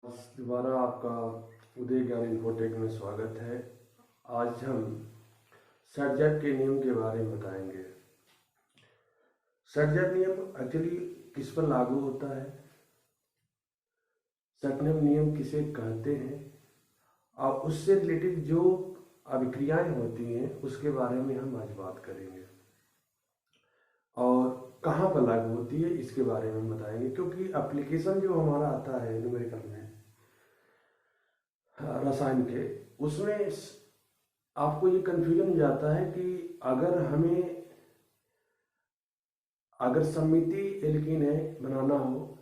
दोबारा आपका उदय ज्ञान इन्फोटेक में स्वागत है। आज हम सर्जक के नियम के बारे में बताएंगे। सर्जक नियम एक्चुअली किस पर लागू होता है, सर्जक नियम किसे कहते हैं और उससे रिलेटेड जो अभिक्रियाएं होती हैं उसके बारे में हम आज बात करेंगे और कहाँ पर लागू होती है इसके बारे में बताएंगे। क्योंकि एप्लीकेशन जो हमारा आता है न्यूमेरिकल में रसायन के, उसमें आपको ये कंफ्यूजन हो जाता है कि अगर सममिति एल्कीन है बनाना हो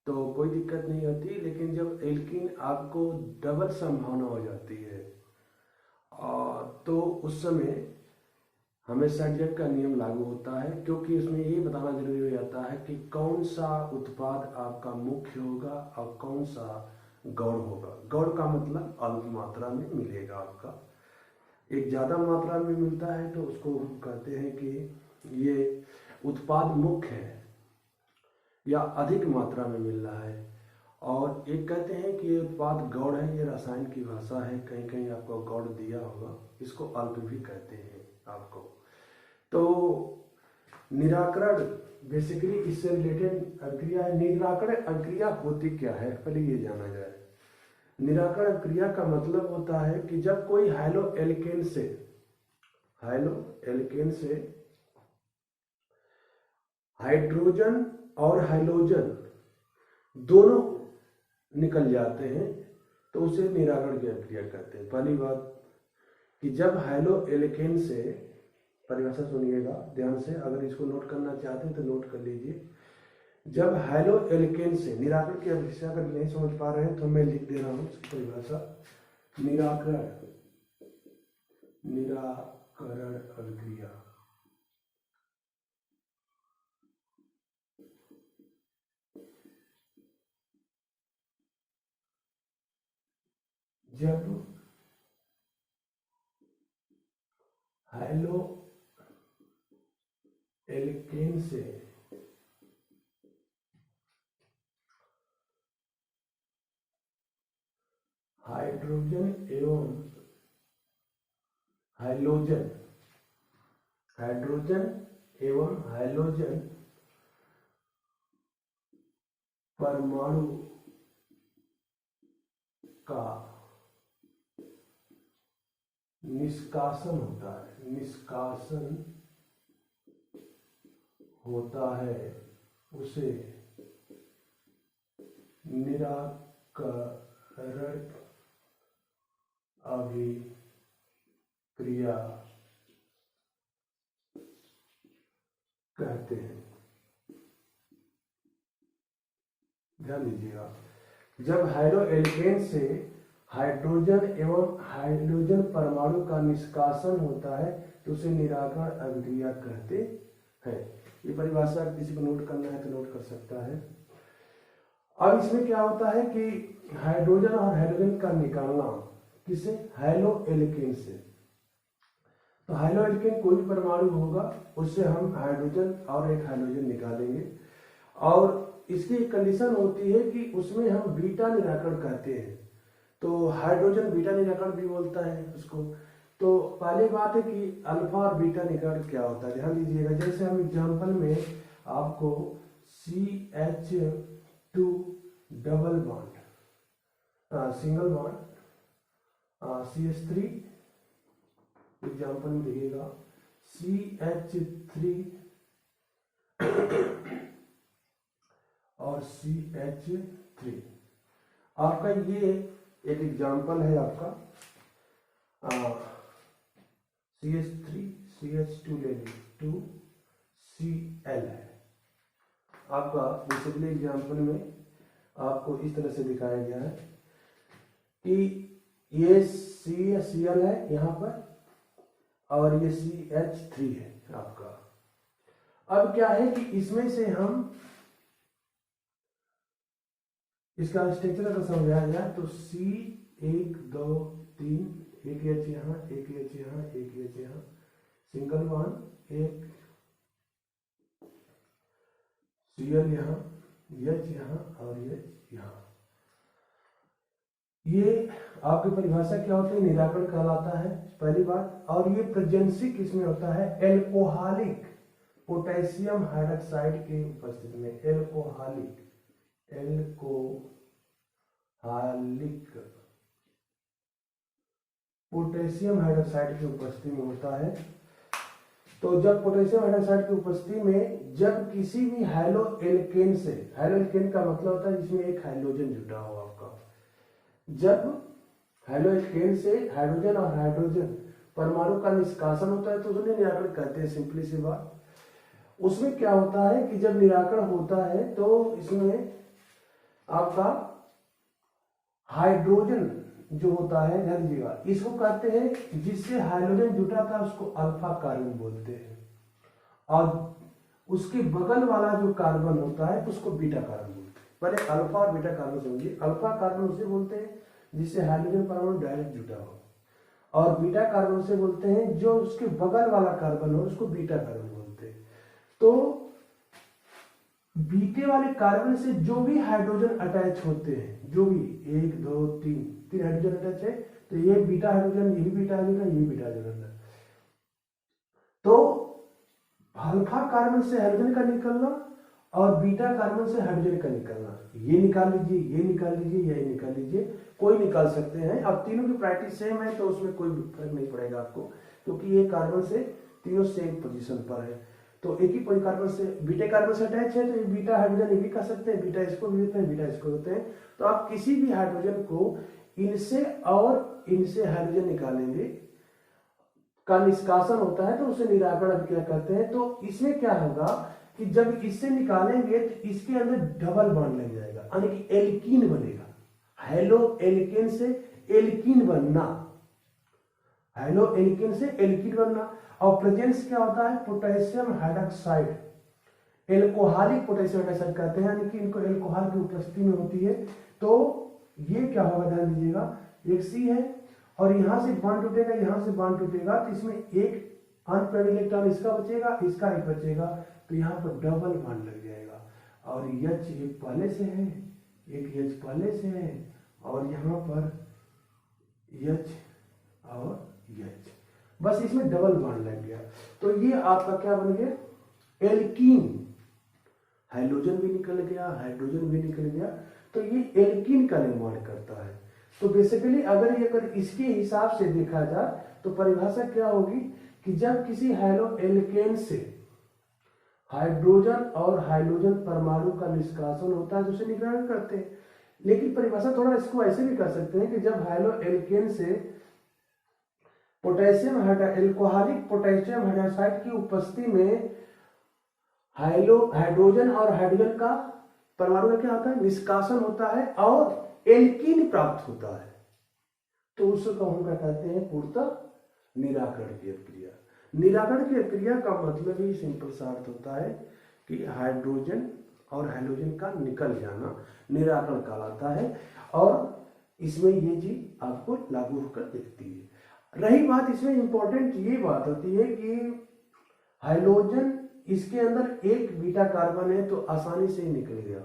तो कोई दिक्कत नहीं होती, लेकिन जब एल्कीन आपको डबल संभावना हो जाती है तो उस समय हमें सर्जक का नियम लागू होता है। क्योंकि उसमें ये बताना जरूरी हो जाता है कि कौन सा उत्पाद आपका मुख्य होगा और कौन सा गौण होगा। गौण का मतलब अल्प मात्रा में मिलेगा, आपका एक ज़्यादा मात्रा में मिलता है तो उसको हम कहते हैं कि ये उत्पाद मुख्य है या अधिक मात्रा में मिल रहा है, और एक कहते हैं कि ये उत्पाद गौण है। ये रसायन की भाषा है, कहीं कहीं आपको गौण दिया होगा, इसको अल्प भी कहते हैं आपको। तो निराकरण बेसिकली इससे रिलेटेड अभिक्रिया है। निराकरण अभिक्रिया होती क्या है, पहले ये जाना जाए। निराकरण क्रिया का मतलब होता है कि जब कोई हैलो एल्केन से हाइड्रोजन और हाइलोजन दोनों निकल जाते हैं तो उसे निराकरण की अभिक्रिया कहते हैं। पहली बात कि जब हैलो एल्केन से, परिभाषा सुनिएगा ध्यान से, अगर इसको नोट करना चाहते हैं तो नोट कर लीजिए। जब हैलो एल्केन से निराकरण की अभिक्रिया अगर नहीं समझ पा रहे हैं तो मैं लिख दे रहा हूं इसकी परिभाषा। निराकरण अभिक्रिया जब हैलो एल्केन से हाइड्रोजन एवं हाइलोजन परमाणु का निष्कासन होता है उसे निराकरण अभिक्रिया कहते हैं। ध्यान दीजिएगा, जब हैलो एल्केन से हाइड्रोजन एवं हाइड्रोजन परमाणु का निष्कासन होता है तो उसे निराकरण अभिक्रिया कहते हैं। ये परिभाषा किसी को नोट करना है तो नोट कर सकता है। अब इसमें क्या होता है कि हाइड्रोजन और हाइड्रोजन का निकालना किसे, हैलो एल्केन से। तो हैलो एल्केन कोई भी परमाणु होगा उससे हम हाइड्रोजन और एक हाइड्रोजन निकालेंगे, और इसकी एक कंडीशन होती है कि उसमें हम बीटा निराकरण कहते हैं। तो हाइड्रोजन बीटा निराकरण भी बोलता है उसको। तो पहली बात है कि अल्फा और बीटा निराकरण क्या होता है, ध्यान दीजिएगा। जैसे हम एग्जांपल में आपको CH2 double bond, single bond, CH3 example में देखिएगा, CH3 और CH3 आपका ये एक एग्जांपल है आपका। CH3 CH2 ले लीजिए, 2Cl है आपका। बेसिकली एग्जांपल में आपको इस तरह से दिखाया गया है कि ये CL है यहाँ पर और ये CH3 है आपका। अब क्या है कि इसमें से हम इसका स्ट्रक्चर अगर समझाया जाए तो C1 2 3, एक H यहाँ, एक H यहाँ, एक H यहाँ, सिंगल बॉन्ड, एक Cl यहाँ, H यहाँ और H यहाँ। ये आपकी परिभाषा क्या होती है, निराकरण कहलाता है पहली बात। और ये प्रेजेंसी किसमें होता है, एल्कोहलिक पोटेशियम हाइड्रोक्साइड की उपस्थिति में, एल्कोहलिक पोटेशियम हाइड्रोक्साइड की उपस्थिति में होता है। तो जब पोटेशियम हाइड्रोक्साइड की उपस्थिति में जब किसी भी हैलो एल्केन से, हैलो एल्केन का मतलब होता है जिसमें एक हाइड्रोजन जुटा हो आपका, जब हैलो एल्केन से हाइड्रोजन और हाइड्रोजन परमाणु का निष्कासन होता है तो उन्हें निराकरण कहते हैं, सिंपली सी बात। उसमें क्या होता है कि जब निराकरण होता है तो इसमें आपका हाइड्रोजन जो होता है, ध्यान दीजिएगा, इसको कहते हैं जिससे हाइड्रोजन जुटा था उसको अल्फा कार्बन बोलते हैं, और उसके बगल वाला जो कार्बन होता है उसको बीटा कार्बन बोलते हैं। पहले अल्फा और बीटा कार्बन समझिए। अल्फा कार्बन उसे बोलते हैं जिससे हाइड्रोजन परमाणु डायरेक्ट जुटा हो, और बीटा कार्बन से बोलते हैं जो उसके बगल वाला कार्बन हो उसको बीटा कार्बन बोलते हैं। तो बीटे वाले कार्बन से जो भी हाइड्रोजन अटैच होते हैं, जो भी 1 2 3 हाइड्रोजन अटैच है, तो ये बीटा हाइड्रोजन, ये भी बीटा हाइड्रोजन, ये बीटा हाइड्रोजन है। तो अल्फा कार्बन से हाइड्रोजन का निकलना और बीटा कार्बन से हाइड्रोजन का निकलना, ये निकाल लीजिए, ये निकाल लीजिए, ये निकाल लीजिए, कोई निकाल सकते हैं। अब तीनों की प्रैक्टिस सेम है तो उसमें कोई फर्क नहीं पड़ेगा आपको, क्योंकि ये कार्बन से तीनों सेम पोजीशन पर है। तो एक ही कार्बन से, बीटा कार्बन से अटैच है तो ये बीटा हाइड्रोजन ये भी कर सकते हैं, बीटा इसको भी होते हैं, बीटा इसको होते हैं। तो आप किसी भी हाइड्रोजन को इनसे और इनसे हाइड्रोजन निकालेंगे का निष्कासन होता है तो उसे निराकरण क्या कहते हैं। तो इसमें क्या होगा कि जब इससे निकालेंगे तो इसके अंदर डबल बॉन्ड लग जाएगा, यानी कि एल्कीन बनेगा। हेलो एल्केन से एल्कीन बनना, हेलो एल्केन से एल्कीन बनना। और प्रेजेंस क्या होता है, potassium hydroxide, alcoholic potassium hydroxide कहते हैं, यानी कि इनको एल्कोहल की उपस्थिति में होती है। तो ये क्या होगा, ध्यान दीजिएगा, एक सी है और यहां से बॉन्ड टूटेगा, यहां से बॉन्ड टूटेगा, तो इसमें एक अनपेयर्ड इलेक्ट्रॉन इसका बचेगा, इसका एक बचेगा, तो यहाँ पर डबल बॉन्ड लग जाएगा। और H एक पहले से है, एक H पहले से है, और यहाँ पर H और H, बस इसमें डबल बॉन्ड लग गया। तो ये आपका क्या बन गया, एल्कीन। हाइड्रोजन भी निकल गया, हाइड्रोजन भी निकल गया, तो ये एल्कीन का निर्माण करता है। तो बेसिकली अगर इसके हिसाब से देखा जाए तो परिभाषा क्या होगी कि जब किसी हैलो एल्केन से हाइड्रोजन और हाइड्रोजन परमाणु का निष्कासन होता है तो उसे निराकरण करते हैं। लेकिन परिभाषा थोड़ा इसको ऐसे भी कर सकते हैं कि जब हैलो एल्केन से पोटेशियम एल्कोहलिक पोटेशियम हाइड्रोक्साइड की उपस्थिति में हाइड्रोजन और हाइड्रोजन का परमाणु का क्या होता है, निष्कासन होता है और एल्कीन प्राप्त होता है, तो उसको हम क्या कहते हैं, पूर्णतः निराकरण की क्रिया। निराकरण की क्रिया का मतलब ही सिंपल सा अर्थ होता है कि हाइड्रोजन और हाइड्रोजन का निकल जाना निराकरण कहलाता है, और इसमें ये चीज आपको लागू होकर दिखती है। रही बात इसमें इंपॉर्टेंट ये बात होती है कि हाइड्रोजन इसके अंदर एक बीटा कार्बन है तो आसानी से निकल गया,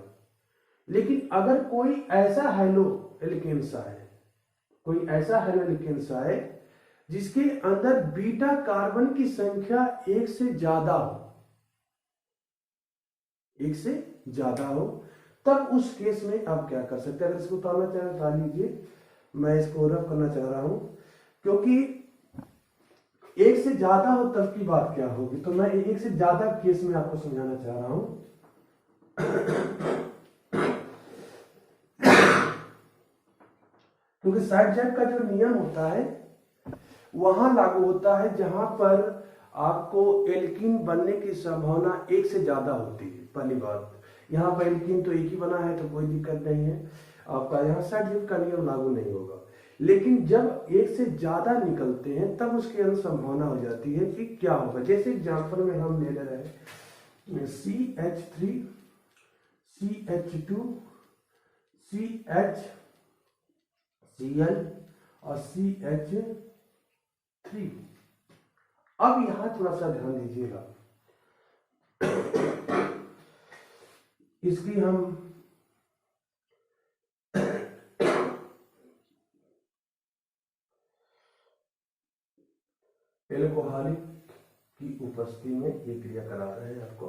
लेकिन अगर कोई ऐसा हैलो एल्केन्स है, कोई ऐसा हैलो एल्केन्स है जिसके अंदर बीटा कार्बन की संख्या एक से ज्यादा हो, एक से ज्यादा हो, तब उस केस में आप क्या कर सकते हैं। अगर इसको उतारना चाहें उतार लीजिए, मैं इसको रफ करना चाह रहा हूं, क्योंकि एक से ज्यादा हो तब की बात क्या होगी, तो मैं एक से ज्यादा केस में आपको समझाना चाह रहा हूं। क्योंकि साइड चेक का जो नियम होता है वहां लागू होता है जहां पर आपको एल्कीन बनने की संभावना एक से ज्यादा होती है। पहली बात, यहाँ पर एल्कीन तो एक ही बना है तो कोई दिक्कत नहीं है, आपका यहाँ साइड चेक का नियम लागू नहीं होगा। लेकिन जब एक से ज्यादा निकलते हैं तब उसके अंदर संभावना हो जाती है कि क्या होगा। जैसे एग्जाम्पल में हम ले रहे हैं CH3 CH2 CHCl और CH3। अब यहां थोड़ा सा ध्यान दीजिएगा, इसकी हम एल्कोहलिक की उपस्थिति में ये क्रिया करा रहे हैं आपको।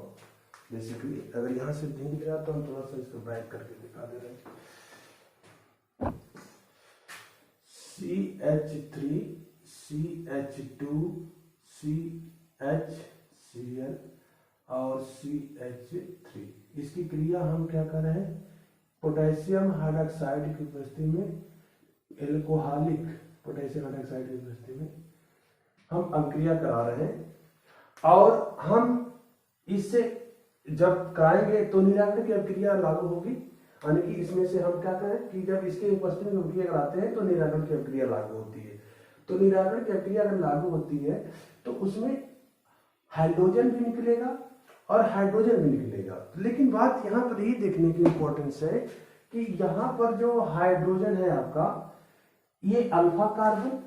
बेसिकली अगर यहाँ से नहीं दिख रहा तो हम थोड़ा सा इसको ब्राइट करके दिखा दे रहे हैं। CH3 CH2 CHCl और CH3, इसकी क्रिया हम क्या कर रहे हैं, पोटेशियम हाइड्रोक्साइड की उपस्थिति में, एल्कोहलिक पोटेशियम हाइड्रोक्साइड की उपस्थिति में हम अभिक्रिया करा रहे हैं। और हम इससे जब कराएंगे तो निराकरण की अभिक्रिया लागू होगी, यानी कि इसमें से हम क्या करें कि जब इसके उपस्थिति में अभिक्रिया कराते हैं तो निराकरण की अभिक्रिया लागू होती है। तो निराकरण की अभिक्रिया अगर लागू होती है तो उसमें हाइड्रोजन भी निकलेगा और हाइड्रोजन भी निकलेगा। लेकिन बात यहाँ पर ये देखने की इंपॉर्टेंस है कि यहाँ पर जो हाइड्रोजन है आपका, ये अल्फा कार्बन,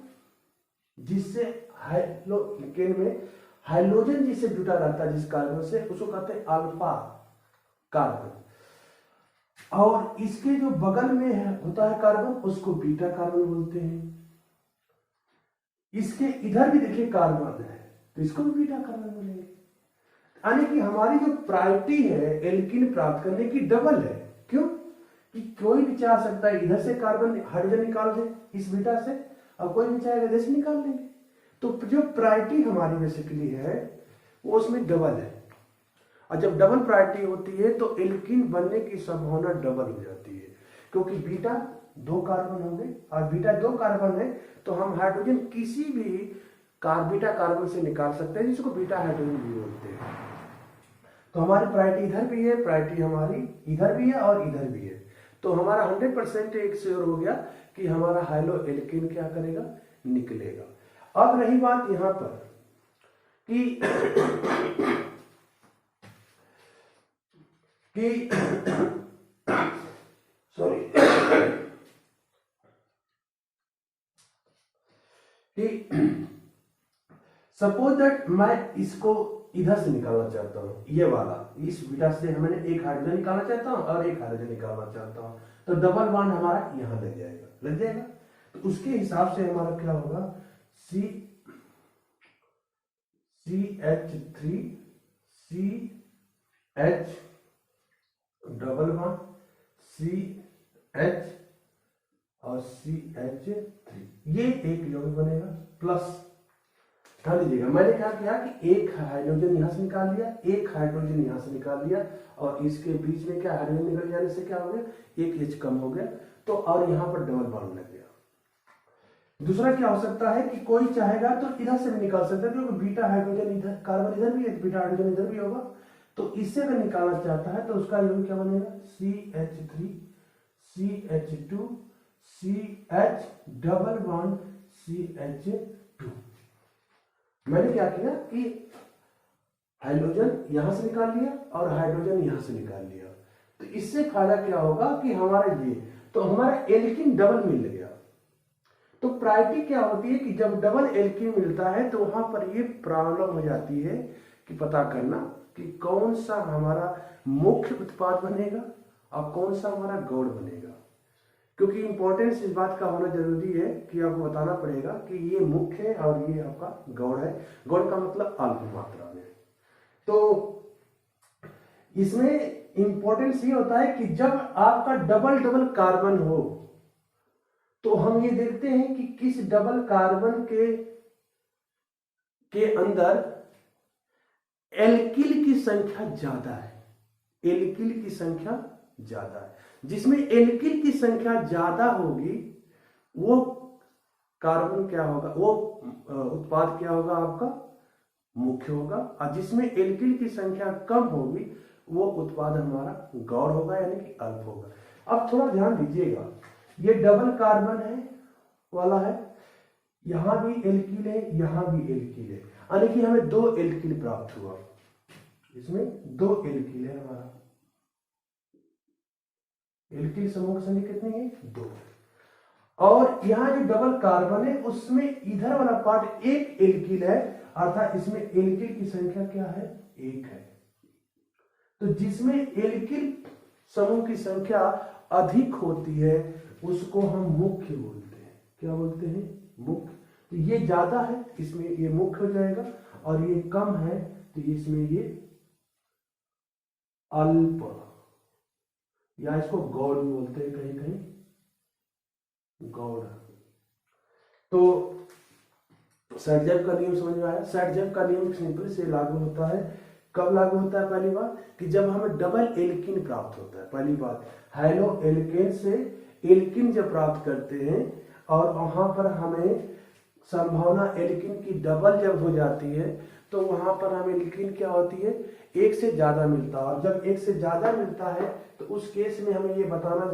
जिससे हाइड्रोजन में हाइड्रोजन जिससे जुटा रहता है जिस कार्बन से, उसको कहते हैं अल्फा कार्बन। और इसके जो बगल में होता है कार्बन, उसको बीटा कार्बन बोलते हैं। इसके इधर भी देखिए कार्बन है तो इसको भी बीटा कार्बन बोलेंगे। यानी कि हमारी जो प्रायोरिटी है एल्कीन प्राप्त करने की डबल है। क्यों? कि कोई भी चाह सकता है इधर से कार्बन हाइड्रोजन निकाल दे इस बीटा से, और कोई भी चाहेगा इधर से निकाल लेंगे। तो जो प्रायोरिटी हमारी बेसिकली है वो उसमें डबल है। और जब डबल प्रायोरिटी होती है तो एल्कीन बनने की संभावना डबल हो जाती है, क्योंकि बीटा 2 कार्बन होंगे और बीटा 2 कार्बन है तो हम हाइड्रोजन किसी भी बीटा कार्बन से निकाल सकते हैं, जिसको बीटा हाइड्रोजन भी बोलते हैं। तो हमारी प्रायोरिटी इधर भी है, प्रायोरिटी हमारी इधर भी है और इधर भी है। तो हमारा 100% एक श्योर हो गया कि हमारा हाइलो एल्कीन क्या करेगा, निकलेगा। अब रही बात यहां पर कि सॉरी सपोज दैट मैं इसको इधर से निकालना चाहता हूँ, ये वाला इस बीटा से मैंने एक हाइड्रोजन निकालना चाहता हूँ और एक हाइड्रोजन निकालना चाहता हूँ, तो डबल बॉन्ड हमारा यहाँ लग जाएगा। तो उसके हिसाब से हमारा क्या होगा, CH3 CH double bond CH और CH3, ये एक यौगिक बनेगा। प्लस ध्यान दीजिएगा, मैंने क्या किया कि एक हाइड्रोजन यहां से निकाल लिया, एक हाइड्रोजन यहां से निकाल लिया, और इसके बीच में क्या हाइड्रोजन निकल जाने से क्या हो गया, एक H कम हो गया, तो और यहां पर डबल बॉन्ड लग गया। दूसरा क्या हो सकता है कि कोई चाहेगा तो इधर से भी निकाल सकता है, क्योंकि बीटा हाइड्रोजन इधर, कार्बन इधर भी है, बीटा हाइड्रोजन इधर भी होगा। तो इससे अगर निकालना चाहता है तो उसका यौगिक क्या बनेगा, CH3 CH2 CH double bond CH2। मैंने क्या किया कि हाइड्रोजन यहां से निकाल लिया और हाइड्रोजन यहां से निकाल लिया। तो इससे फायदा क्या होगा कि हमारा ये, तो हमारा एल्कीन डबल मिल गया। तो प्रायोरिटी क्या होती है कि जब डबल एल्कीन मिलता है तो वहां पर ये प्रॉब्लम हो जाती है कि पता करना कि कौन सा हमारा मुख्य उत्पाद बनेगा और कौन सा हमारा गौड़ बनेगा। क्योंकि इंपॉर्टेंस इस बात का होना जरूरी है कि आपको बताना पड़ेगा कि ये मुख्य है और ये आपका गौड़ है। गौड़ का मतलब अल्प मात्रा में। तो इसमें इंपॉर्टेंस ये होता है कि जब आपका डबल डबल कार्बन हो तो हम ये देखते हैं कि किस डबल कार्बन के अंदर एल्किल की संख्या ज्यादा है। एल्किल की संख्या ज्यादा है, जिसमें एल्किल की संख्या ज्यादा होगी वो कार्बन क्या होगा, वो उत्पाद क्या होगा, आपका मुख्य होगा। और जिसमें एल्किल की संख्या कम होगी वो उत्पाद हमारा गौड़ होगा, यानी कि अल्प होगा। अब थोड़ा ध्यान दीजिएगा, ये डबल कार्बन है वाला है, यहां भी एल्किल है, यहां भी एल्किल है, यानी कि हमें 2 एल्किल प्राप्त हुआ। इसमें 2 एल्किल है, हमारा एल्किल समूह की संख्या कितनी है, 2। और यहां जो डबल कार्बन है उसमें इधर वाला पार्ट एक एल्किल है, अर्थात इसमें एल्किल की संख्या क्या है, 1 है। तो जिसमें एल्किल समूह की संख्या अधिक होती है उसको हम मुख्य बोलते हैं। क्या बोलते हैं, मुख्य। तो ये ज्यादा है, इसमें ये मुख्य हो जाएगा, और ये कम है तो इसमें ये अल्प, या इसको गौड़ भी बोलते हैं कहीं कहीं, गौड़। तो सर्जम का नियम समझ में आया। सर्जम का नियम सिंपल से लागू होता है, कब लागू होता है? पहली बात कि जब हमें डबल एल्किन प्राप्त होता है। पहली बात, हेलो एल्केन से एल्किन जब प्राप्त करते हैं और वहां पर हमें संभावना एल्किन की डबल जब हो जाती है, तो वहां पर हमें एल्किन क्या होती है? एक से ज्यादा मिलता है। और जब एक से ज्यादा मिलता है तो उस केस में हमें ये बताना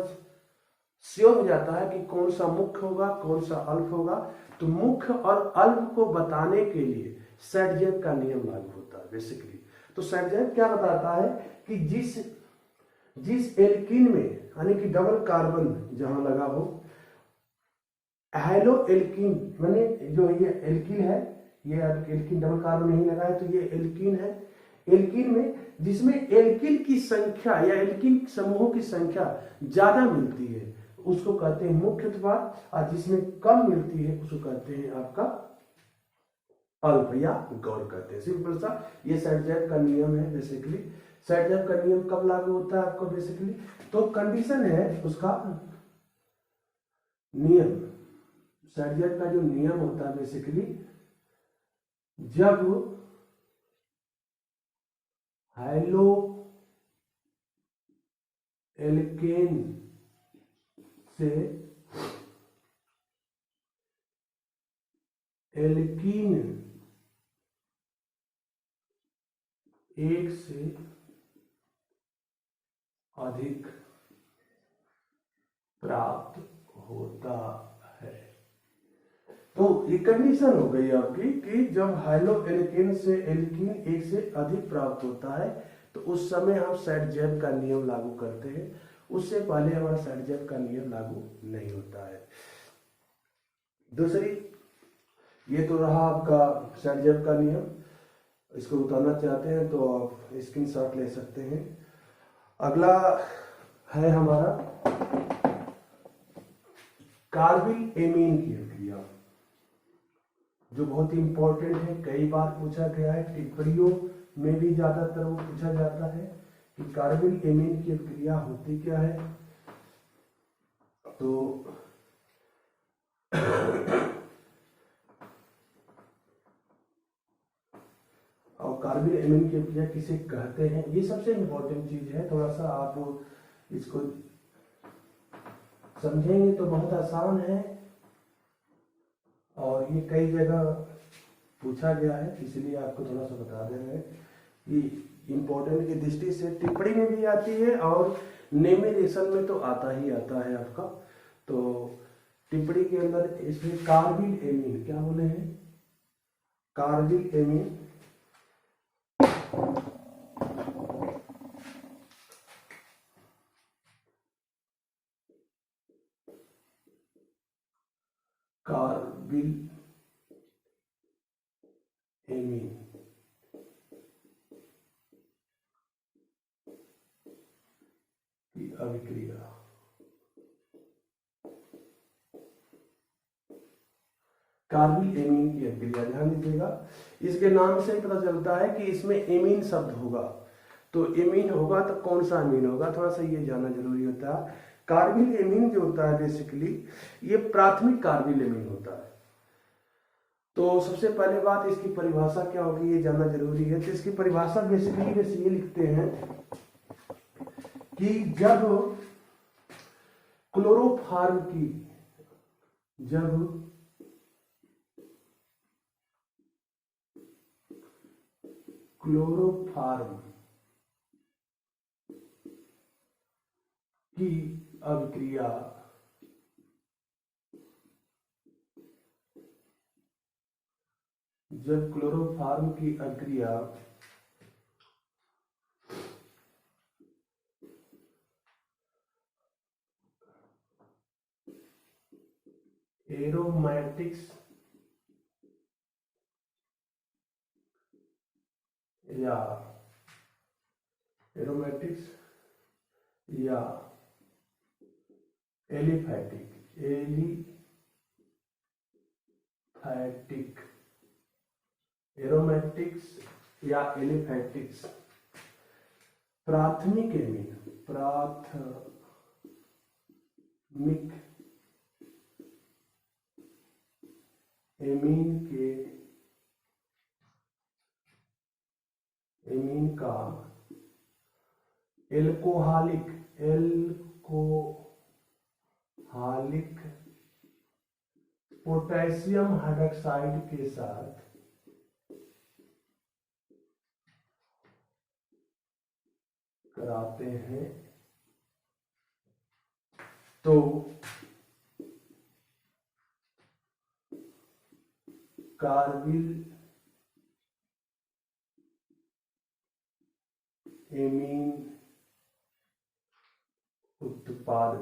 श्योर हो जाता है कि कौन सा मुख्य होगा, कौन सा अल्प होगा। तो मुख्य और अल्प को बताने के लिए सर्जन का नियम लागू होता है बेसिकली। तो सर्जन क्या बताता है कि जिस एल्कीन में, यानी कि डबल कार्बन जहां लगा हो, हेलो एल्कीन माने जो ये एल्कीन है, ये एल्कीन डबल कार्बन नहीं लगा है तो ये एल्कीन है। एल्कीन में जिसमें एल्कीन की संख्या या एल्कीन समूहों की संख्या ज्यादा मिलती है उसको कहते हैं मुख्य उत्पाद, और जिसमें कम मिलती है उसको कहते हैं आपका अल्प या गौड़ कहते हैं। सिंपल सा ये सर्जन का नियम है बेसिकली। सर्जन का नियम कब लागू होता है आपको बेसिकली? तो कंडीशन है उसका नियम, सर्जन का जो नियम होता है बेसिकली, जब हेलो एल्केन से एल्कीन एक से अधिक प्राप्त होता है। तो ये कंडीशन हो गई आपकी कि जब हेलो एल्केन से एल्कीन एक से अधिक प्राप्त होता है तो उस समय हम सर्जन का नियम लागू करते हैं। उससे पहले हमारा सर्जन का नियम लागू नहीं होता है। दूसरी, ये तो रहा आपका सर्जन का नियम। इसको उतारना चाहते हैं तो आप स्क्रीनशॉट ले सकते हैं। अगला है हमारा कार्बिल एमीन की क्रिया, जो बहुत ही इंपॉर्टेंट है। कई बार पूछा गया है, टिप्पणियों में भी ज्यादातर वो पूछा जाता है कि कार्बिल एमीन की क्रिया होती क्या है। तो और कार्बिल एमीन की क्रिया किसे कहते हैं, ये सबसे इंपॉर्टेंट चीज है। थोड़ा सा आप इसको समझेंगे तो बहुत आसान है, और ये कई जगह पूछा गया है, इसलिए आपको थोड़ा सा बता दे रहे हैं कि इंपॉर्टेंट की दृष्टि से टिप्पणी में भी आती है और नेमिनेशन में तो आता ही आता है आपका। तो टिप्पणी के अंदर इसमें कार्बिल एमीन, क्या बोले हैं? कार्बिल एमीन कार्बिल एमीन की अभिक्रिया कार्बिल एमीन की अभिक्रिया, ध्यान दीजिएगा, इसके नाम से ही पता चलता है कि इसमें एमीन शब्द होगा। तो एमीन होगा तो कौन सा एमीन होगा, थोड़ा सा ये जानना जरूरी होता है। कार्बिल एमीन जो होता है बेसिकली ये प्राथमिक कार्बिल एमीन होता है। तो सबसे पहले बात इसकी परिभाषा क्या होगी ये जानना जरूरी है। तो इसकी परिभाषा बेसिकली वैसे ये लिखते हैं कि जब क्लोरोफॉर्म की अभिक्रिया जब क्लोरोफॉर्म की अभिक्रिया एरोमेटिक्स या एलिफैटिक एलिफैटिक, एरोमेटिक्स या एलिफैटिक्स। प्राथमिक एमीन, प्राथमिक एमीन का एल्कोहलिक पोटेशियम हाइड्रोक्साइड के साथ कराते हैं तो कार्बिल एमीन उत्पाद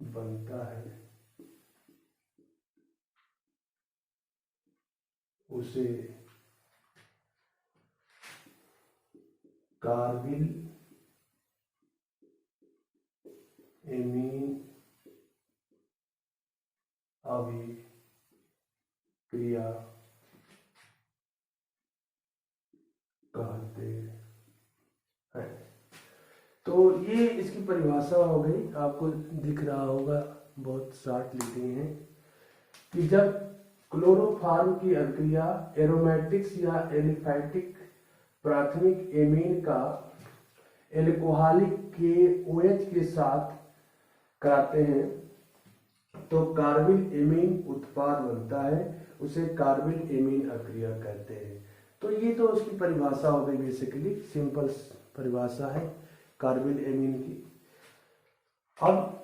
बनता है, उसे कार्बिल एमीन अभिक्रिया कहते हैं। तो ये इसकी परिभाषा हो गई, आपको दिख रहा होगा, बहुत शार्ट लिखी है कि जब क्लोरोफॉर्म की अभिक्रिया एरोमेटिक्स या एलिफैटिक प्राथमिक एमीन का एल्कोहलिक KOH के साथ कराते हैं तो कार्बिल एमीन उत्पाद बनता है, उसे कार्बिल एमीन अभिक्रिया कहते हैं। तो ये तो उसकी परिभाषा हो गई, बेसिकली सिंपल परिभाषा है कार्बिल एमीन की। अब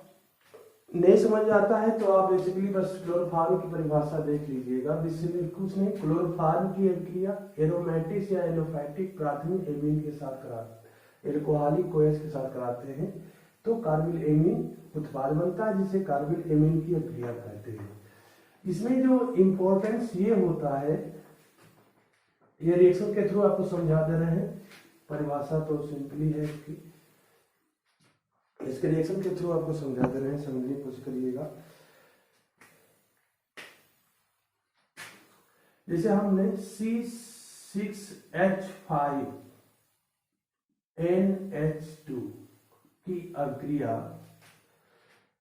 नहीं समझ आता है तो आप बेसिकली बस क्लोरोफॉर्म की परिभाषा देख लीजिएगा, बेसिकली कुछ नहीं, क्लोरोफॉर्म की अभिक्रिया एरोमेटिक्स या एलिफैटिक प्राथमिक एमीन के साथ कराते, एल्कोहलिक OH के साथ कराते हैं तो कार्बिल एमीन उत्पाद बनता है, जिसे कार्बिल एमीन की अभिक्रिया कहते हैं। इसमें जो इम्पोर्टेंस ये होता है, ये रिएक्शन के थ्रू आपको समझा दे रहे हैं, परिभाषा तो सिंपली है इसके रिएक्शन के थ्रू आपको समझा दे रहे हैं, समझने की कोशिश करिएगा। जैसे हमने C6H5NH2 की अभिक्रिया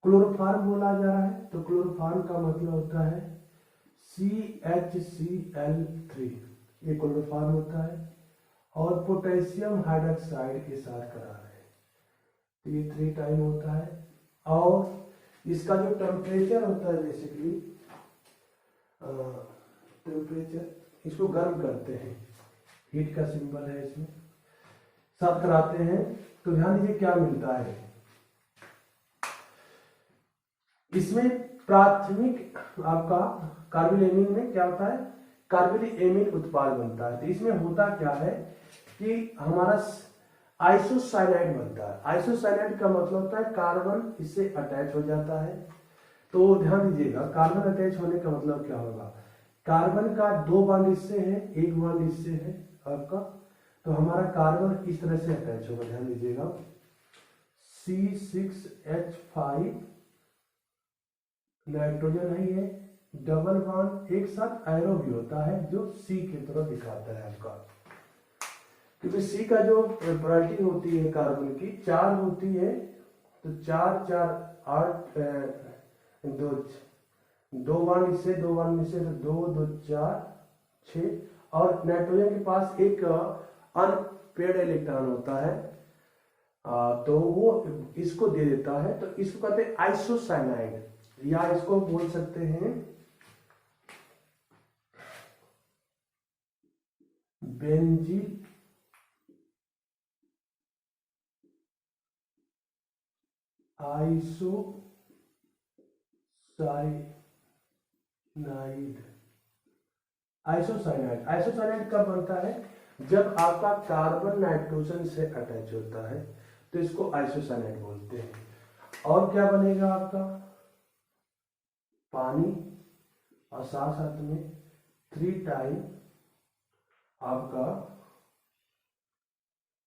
क्लोरोफॉर्म बोला जा रहा है, तो क्लोरोफॉर्म का मतलब होता है CHCl3, ये क्लोरोफॉर्म होता है, और पोटेशियम हाइड्रोक्साइड के साथ करा रहे हैं तो ये 3 टाइम होता है। और इसका जो टेम्परेचर होता है, बेसिकली टेम्परेचर, इसको गर्म करते हैं, हीट का सिंबल है इसमें, साथ कराते हैं तो ध्यान दीजिए क्या मिलता है इसमें। प्राथमिक आपका कार्बिल एमीन में क्या होता है, कार्बिल एमीन उत्पाद बनता है। तो इसमें होता क्या है कि हमारा आइसोसाइनाइड बनता है। आइसोसाइनाइड का मतलब होता है कार्बन इससे अटैच हो जाता है। तो ध्यान दीजिएगा, कार्बन अटैच होने का मतलब क्या होगा, कार्बन का 2 बॉन्ड इससे है, 1 बॉन्ड इससे है आपका, तो हमारा कार्बन इस तरह से अटैच होगा, ध्यान दीजिएगा। C6H5 नाइट्रोजन है, ये डबल बॉन्ड एक साथ एरो भी होता है जो C की तरह दिखाता है आपका, क्योंकि C का जो पोलैरिटी होती है कार्बन की 4 होती है, तो 4 4 8 दो बॉन्ड इससे, 2 बॉन्ड इससे, तो 2 2 4 6, और नाइट्रोजन के पास एक अनपेयर्ड इलेक्ट्रॉन होता है, तो वो इसको दे देता है, तो इसको कहते हैं आइसोसाइनाइड, या इसको बोल सकते हैं बेंजील आइसोसाइनाइड। आइसोसाइनाइड कब बनता है, जब आपका कार्बन नाइट्रोजन से अटैच होता है, तो इसको आइसोसाइनाइड बोलते हैं। और क्या बनेगा आपका, पानी, और साथ साथ में 3 टाइम आपका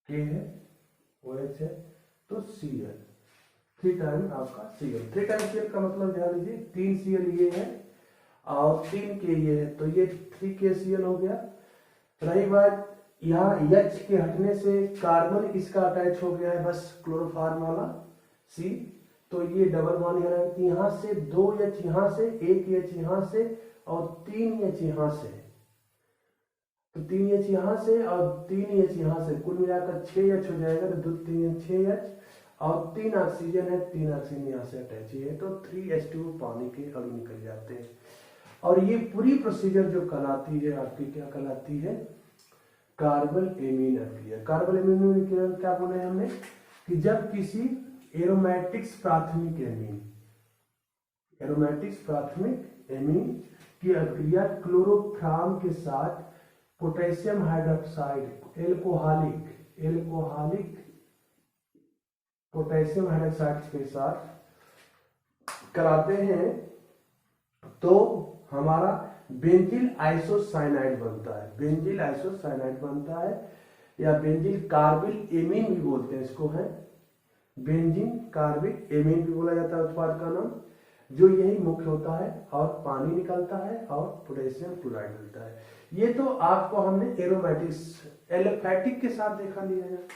K है, OH है, तो Cl। 3 टाइम आपका Cl। 3 टाइम Cl का मतलब ध्यान दीजिए 3 Cl ये है और 3 के ये है, तो ये 3 के Cl हो गया। रही बात यहाँ H के हटने से कार्बन इसका अटैच हो गया है बस क्लोरोफॉर्म वाला C, तो ये डबल बॉन्ड यहाँ से 2 H यहाँ से, 1 H यहाँ से और 3 H यहाँ से, तो 3 H यहाँ से और 3 H यहाँ से, कुल मिलाकर 6 H हो जाएगा। तो 2 3 6 H और 3 ऑक्सीजन है, 3 ऑक्सीजन यहाँ से अटैच है, तो 3H2 पानी के अणु निकल जाते हैं। और ये पूरी प्रोसीजर जो कहलाती है आपकी क्या कहलाती है, कार्बन एमीन अभिक्रिया। कार्बन एमीन अभिक्रिया क्या बोले हमने कि जब किसी एरोमेटिक्स प्राथमिक एमीन की अभिक्रिया क्लोरोफॉर्म के साथ potassium hydroxide alcoholic potassium hydroxide के साथ कराते हैं तो हमारा बेंजील आइसोसाइनाइड बनता है, या बेंजील कार्बिल एमीन भी बोलते हैं इसको, है बेंजीन कार्बिल एमीन भी बोला जाता है उत्पाद का नाम, जो यही मुख्य होता है और पानी निकलता है और पोटेशियम क्लोराइड मिलता है। ये तो आपको हमने एरोमेटिक्स एलिफैटिक के साथ देखा लिया है।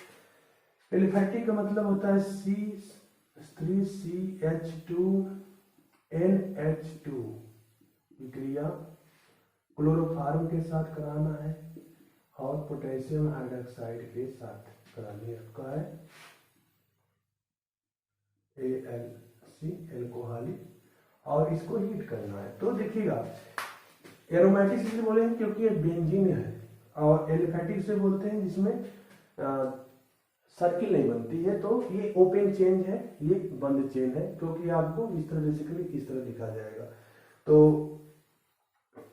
एलिफैटिक का मतलब होता है C3CH2NH2 क्रिया क्लोरोफॉर्म के साथ कराना है और पोटेशियम हाइड्रोक्साइड के साथ करानी है, आपका है AlC एल्कोहलिक, और इसको हीट करना है। तो देखिएगा एरोमेटिक से बोले हैं क्योंकि ये बेंजीन है, और एलिफैटिक से बोलते हैं जिसमें सर्किल नहीं बनती है, तो ये ओपन चेन है, ये बंद चेन है, क्योंकि आपको इस तरह बेसिकली इस तरह लिखा जाएगा। तो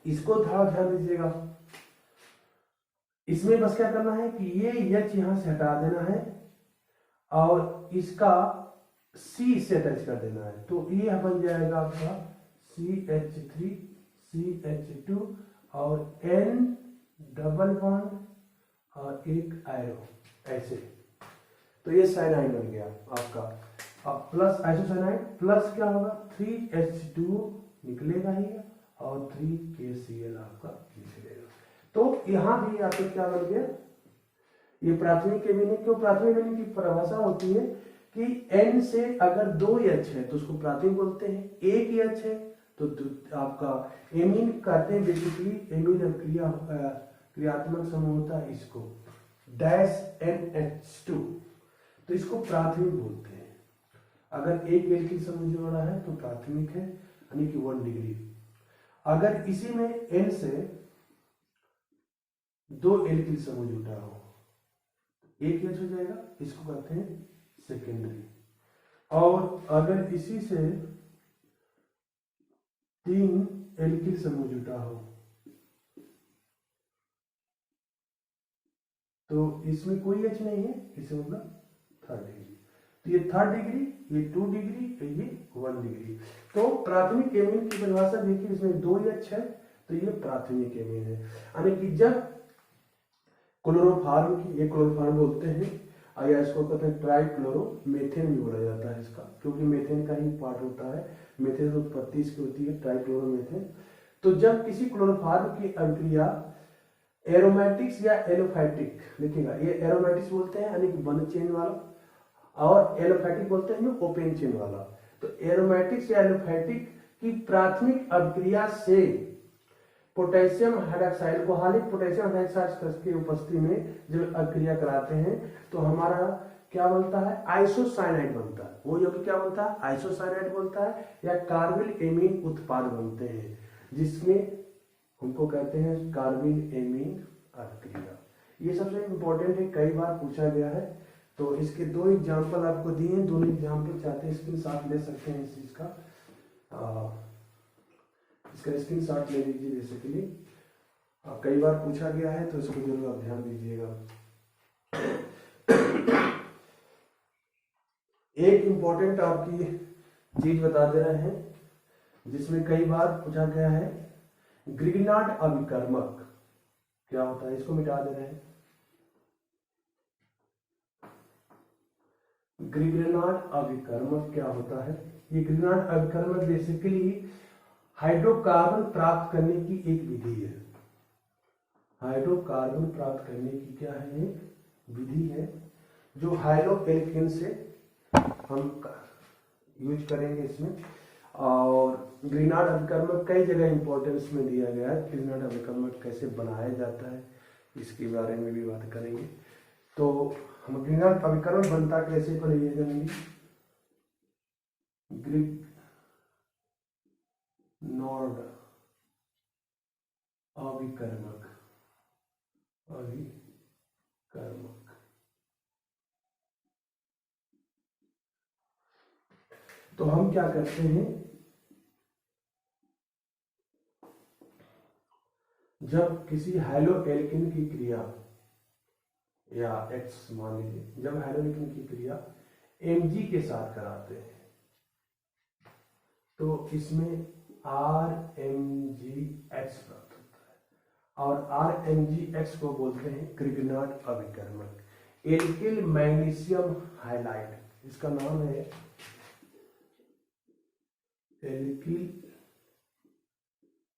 इसको थोड़ा ध्यान दीजिएगा। इसमें बस क्या करना है कि ये H यहां से हटा देना है और इसका C से अटैच कर देना है, तो ये बन जाएगा आपका CH3 CH2 और N डबल बॉन्ड और एक एरो ऐसे, तो ये साइनाइड बन गया आपका। अब प्लस आइसोसाइनाइड प्लस क्या होगा 3H2 निकलेगा ही और 3KCl आपका निकलेगा। तो यहाँ भी आपको क्या बन गया, ये प्राथमिक एमीन। क्यों प्राथमिक एमीन की परिभाषा होती है कि N से अगर 2 H है तो उसको प्राथमिक बोलते हैं, 1 H है तो आपका एमीन कहते हैं। बेसिकली एमीन क्रियात्मक समूह होता है इसको -NH2, तो इसको प्राथमिक बोलते हैं। अगर एक एल्किल समूह जोड़ा है तो प्राथमिक है, यानी कि 1 डिग्री। अगर इसी में N से 2 एल्किल समूह जुटा हो, 1 H हो जाएगा, इसको कहते हैं सेकेंडरी। और अगर इसी से 3 एल्किल समूह जुटा हो तो इसमें कोई H नहीं है, इसे मतलब 3rd डिग्री। तो ये 3rd डिग्री, ये 2 डिग्री, ये 1 डिग्री। तो प्राथमिक एमीन की परिभाषा देखिए, इसमें 2 H है तो ये प्राथमिक एमीन है। यानी कि जब क्लोरोफॉर्म की, ये क्लोरोफॉर्म बोलते हैं, या इसको कहते हैं ट्राइक्लोरोमेथेन भी बोला जाता है इसका, क्योंकि मेथेन का ही पार्ट होता है, मेथेन उत्पत्ति इसकी होती है ट्राइक्लोरोमेथेन। तो जब किसी क्लोरोफॉर्म की अभिक्रिया एरोमेटिक्स या एलोफैटिक, देखिएगा ये एरोमेटिक्स बोलते हैं यानी कि बंद चेन वाला, और एलोफैटिक बोलते हैं ओपन चेन वाला। तो एरोमेटिक्स या एलोफैटिक की प्राथमिक अभिक्रिया से potassium hydroxide, alcoholic potassium hydroxide की उपस्थिति में जब अभिक्रिया कराते हैं तो हमारा क्या बनता है, आइसोसाइनाइड बनता है। वो जो कि क्या बनता है, आइसोसाइनाइड बनता है, या कार्बिल एमीन उत्पाद बनते हैं, जिसमें हमको कहते हैं कार्बिल एमीन अभिक्रिया। ये सबसे इंपॉर्टेंट है, कई बार पूछा गया है। तो इसके 2 एग्जाम्पल आपको दिए हैं, दोनों एग्जाम्पल चाहते हैं स्क्रीनशॉट ले सकते हैं इस चीज का, इसका स्क्रीनशॉट ले लीजिए बेसिकली। कई बार पूछा गया है तो इसको जरूर आप ध्यान दीजिएगा। एक इंपॉर्टेंट आपकी चीज बता दे रहे हैं जिसमें कई बार पूछा गया है, ग्रिग्नार्ड अभिकर्मक क्या होता है, इसको मिटा दे रहे हैं। ग्रिग्रेनार्ड अभिकर्मक क्या होता है? ये ग्रिग्रेनार्ड अभिकर्मक बेसिकली हाइड्रोकार्बन प्राप्त करने की एक विधि है। हाइड्रोकार्बन प्राप्त करने की क्या है? एक विधि है जो हाइड्रोएल्केन से हम यूज करेंगे इसमें। और ग्रिग्रेनार्ड अभिकर्मक कई जगह इंपॉर्टेंस में दिया गया है। ग्रिग्रेनार्ड अभिकर्मक कैसे बनाया जाता है इसके बारे में भी बात करेंगे। तो हम ग्रिग्रेनार्ड अभिकर्मक बनता कैसे, पहले ये जानेंगे। ग्रिग्रेनार्ड अभिकर्मक तो हम क्या करते हैं, जब किसी हैलोएल्केन की क्रिया या एक्स मान लीजिए, जब हैलोएल्केन की क्रिया Mg के साथ कराते हैं तो इसमें RMgX प्राप्त होता है और RMgX को बोलते हैं ग्रिग्रेनार्ड अभिकर्मक। एल्किल मैग्नीशियम हाइलाइड, इसका नाम है एल्किल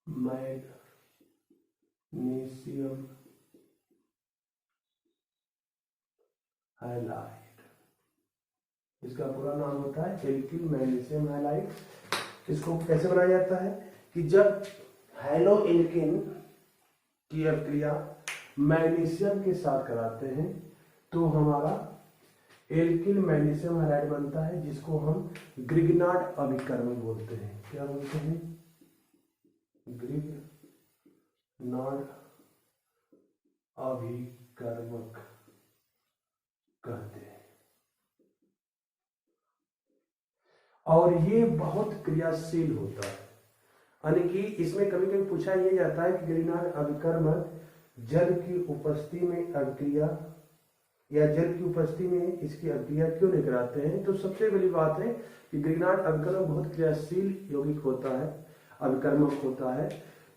मैग्नीशियम हाइलाइड, इसका पूरा नाम होता है एल्किल मैग्नीशियम हाइलाइड। इसको कैसे बनाया जाता है कि जब हैलोएल्केन की अभिक्रिया मैग्नीशियम के साथ कराते हैं तो हमारा एल्किल मैग्नीशियम हाइलाइड बनता है, जिसको हम ग्रिग्रेनार्ड अभिकर्मक बोलते हैं। क्या बोलते हैं? ग्रिग्रेनार्ड अभिकर्मक कहते हैं। और ये बहुत क्रियाशील होता है, यानी कि इसमें कभी कभी पूछा यह जाता है कि ग्रिग्रेनार्ड अभिकर्मक जल की उपस्थिति में अभिक्रिया या जल की उपस्थिति में इसकी अभिक्रिया क्यों नहीं कराते हैं? तो सबसे बड़ी बात है कि ग्रिग्रेनार्ड अभिकर्मक बहुत क्रियाशील यौगिक होता है, अभिकर्मक होता है,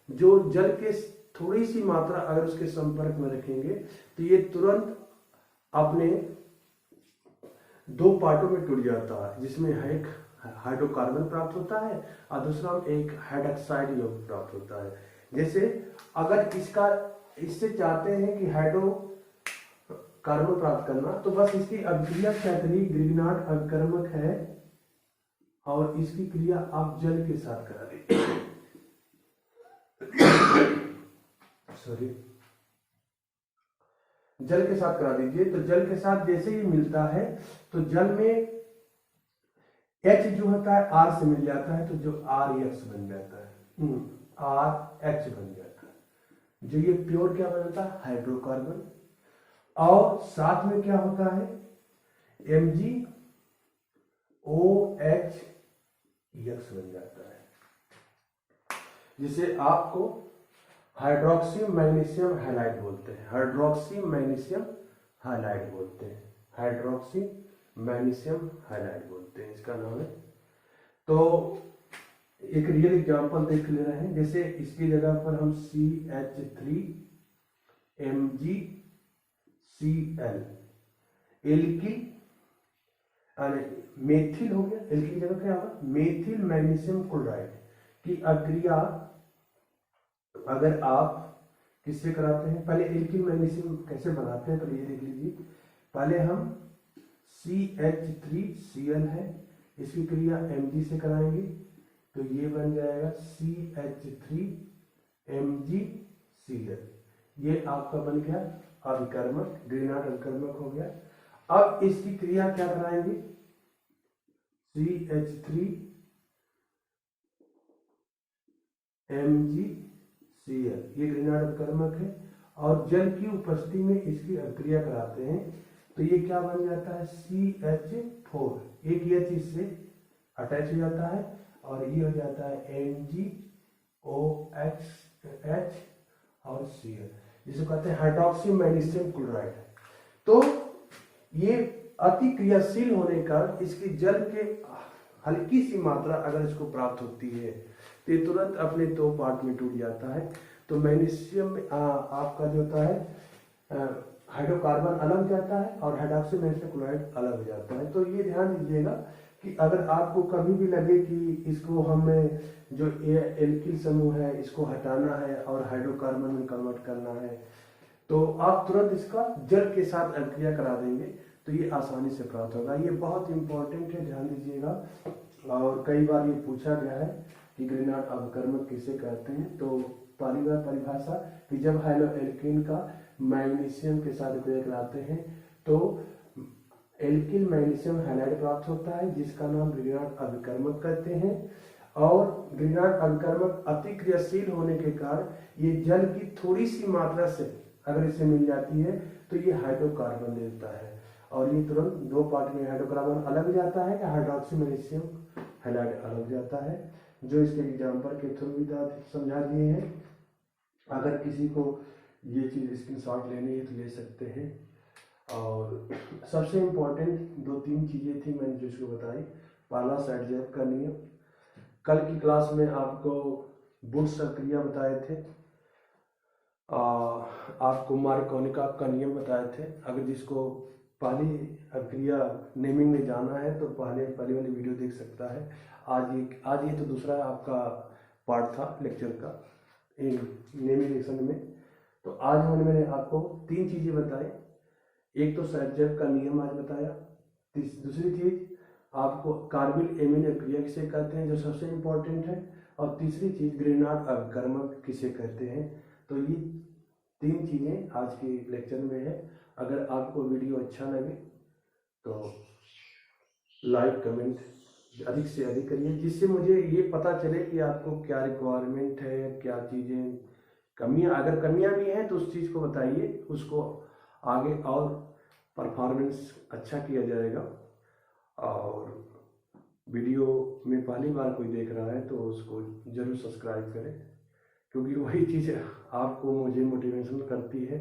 जो जल के थोड़ी सी मात्रा अगर उसके संपर्क में रखेंगे तो ये तुरंत अपने दो पार्टों में टूट जाता है, जिसमें एक हाइड्रोकार्बन प्राप्त होता है और दूसरा एक हाइड्रोक्साइड यौगिक प्राप्त होता है। जैसे अगर इससे चाहते हैं कि हाइड्रोकार्बन प्राप्त करना, तो बस इसकी अभिक्रिया क्या करिए, ग्रिग्रेनार्ड अभिकर्मक है और इसकी क्रिया आप जल के साथ करा दीजिए। सॉरी, जल के साथ करा दीजिए। तो जल के साथ जैसे ही मिलता है तो जल में H जो होता है R से मिल जाता है, तो जो RX बन जाता है, RH बन जाता है, जो ये प्योर क्या बनता है? हाइड्रोकार्बन। और साथ में क्या होता है? MgOH बन जाता है, जिसे आपको हाइड्रोक्सी मैग्नीशियम हाइलाइड बोलते हैं। हाइड्रोक्सी मैग्नीशियम हाइलाइड बोलते हैं, हाइड्रोक्सी मैग्नीशियम हाइलाइड बोलते हैं, इसका नाम है। तो एक रियल एग्जांपल देख ले रहे हैं। जैसे इसकी जगह पर हम CH3MgCl एल्किल मेथिल हो गया, एल्किल की जगह क्या होगा? मेथिल मैग्नीशियम क्लोराइड की अभिक्रिया अगर आप किससे कराते हैं? पहले एल्किल मैग्नीशियम कैसे बनाते हैं पहले ये देख लीजिए। पहले हम CH3Cl है, इसकी क्रिया Mg से कराएंगे तो ये बन जाएगा CH3MgCl। ये आपका बन गया अभिकर्मक, ग्रिग्रेनार्ड अभिकर्मक हो गया। अब इसकी क्रिया क्या कराएंगे? CH3MgCl, ये ग्रिग्रेनार्ड अभिकर्मक है और जल की उपस्थिति में इसकी अभिक्रिया कराते हैं तो ये क्या बन जाता है? CH4, एक H इससे अटैच हो जाता है और ये हो जाता है MgOH और Cl, जिसे कहते हैं हाइड्रोक्सी मैग्नीशियम क्लोराइड। तो ये अति क्रियाशील होने का इसकी जल के हल्की सी मात्रा अगर इसको प्राप्त होती है तो ये तुरंत अपने दो पार्ट में टूट जाता है। तो मैग्नीशियम आपका जो होता है हाइड्रोकार्बन अलग जाता है और हाइड्रोक्सी मैग्नीशियम क्लोराइड अलग हो जाता है। तो ये ध्यान दीजिएगा कि अगर आपको कभी भी लगे कि इसको हमें जो एल्किल समूह है इसको हटाना है और हाइड्रोकार्बन में कन्वर्ट करना है, तो आप तुरंत इसका जल के साथ अभिक्रिया करा देंगे तो ये आसानी से प्राप्त होगा। ये बहुत इंपॉर्टेंट है, ध्यान दीजिएगा। और कई बार ये पूछा गया है कि ग्रीनहाउस अभिकर्मक किसे कहते हैं। तो पहली बार परिभाषा कि जब हाइड्रोएल्कीन का मैग्नीशियम के साथ अभिक्रिया कराते हैं तो एल्किल मैग्नीशियम हैलाइड प्राप्त होता है, जिसका नाम ग्रीनहाउस अभिकर्मक कहते हैं। और ग्रीनहाउस अभिकर्मक अतिक्रियाशील होने के कारण ये जल की थोड़ी सी मात्रा से अगर इसे मिल जाती है तो ये हाइड्रोकार्बन देता है और ये तुरंत दो पार्ट में हाइड्रोकार्बन अलग जाता है या हाइड्रोक्सी मैग्नीशियम हैलाइड अलग जाता है, जो इसके एग्जाम्पल के थ्रू भी समझा दिए हैं। अगर किसी को ये चीज़ स्क्रीनशॉट लेनी है तो ले सकते हैं। और सबसे इम्पोर्टेंट 2-3 चीज़ें थी मैंने जो इसको बताई। पहला सैडजेव का नियम, कल की क्लास में आपको बुर्स क्रिया बताए थे, आपको मार्कोनिका का नियम बताए थे। अगर जिसको पहली अभिक्रिया नेमिंग में जाना है तो पहले वाली वीडियो देख सकता है। आज ये तो दूसरा आपका पार्ट था लेक्चर का नेमिंग रिएक्शन में। तो आज मैंने आपको 3 चीज़ें बताई। एक तो सैडजेव का नियम आज बताया, दूसरी चीज़ आपको कार्बिल एमीन अभिक्रिया किसे कहते हैं जो सबसे इम्पोर्टेंट है, और तीसरी चीज़ ग्रीनहाउस अभिकर्मक किसे कहते हैं। तो ये 3 चीज़ें आज के लेक्चर में है। अगर आपको वीडियो अच्छा लगे तो लाइक कमेंट अधिक से अधिक करिए, जिससे मुझे ये पता चले कि आपको क्या रिक्वायरमेंट है, क्या चीज़ें कमियां, अगर कमियां भी हैं तो उस चीज़ को बताइए, उसको आगे और परफॉर्मेंस अच्छा किया जाएगा। और वीडियो में पहली बार कोई देख रहा है तो उसको ज़रूर सब्सक्राइब करें, क्योंकि वही चीज़ आपको मुझे मोटिवेशन करती है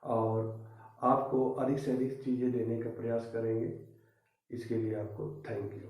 और आपको अधिक से अधिक चीज़ें देने का प्रयास करेंगे। इसके लिए आपको थैंक यू।